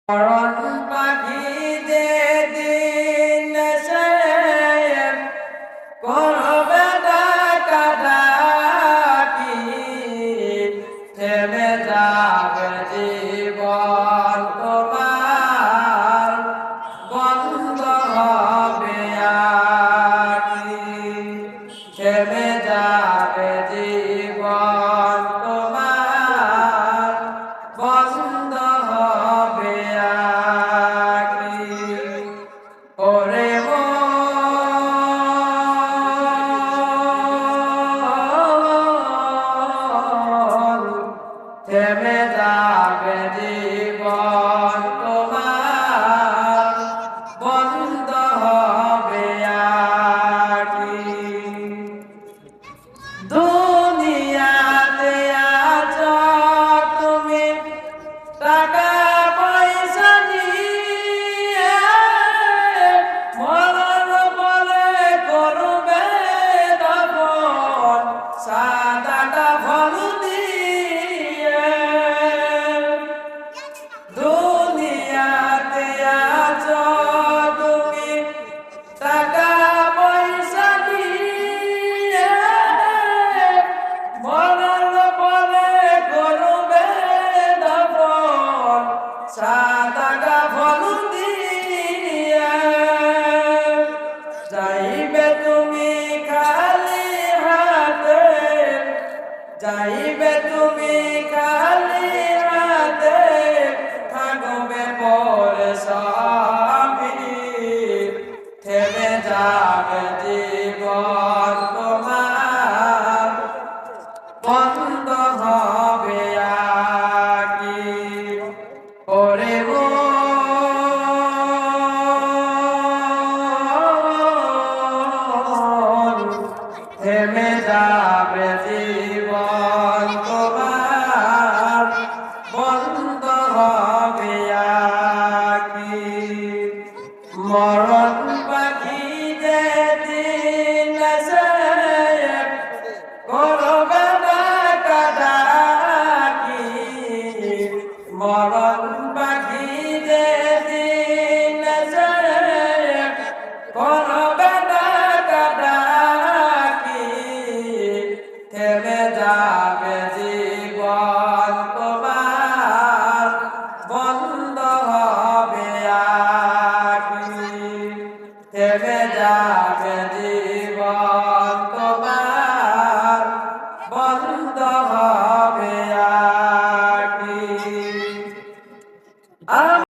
মরণ পাখি যে দিন সে করবে ডাকাডাকি, থেমে যাবে জীবন তোমার, বন্ধ হবে আকি। থেমে যাবে জীবন তোমার, বন্ধ হবে আকি। ওরে মন, থেমে যাবে জীবন তোমার, বন্ধ হবে আকি। দুনিয়াতে আছো তুমি টাকা পয়সা নিয়ে, মরণ বলে করবে দাফন সাদা কাফন দিয়ে। দুনিয়াতে আছো তুমি টাকা পয়সা নিয়ে, মরণ বলে করবে দাফন সাদা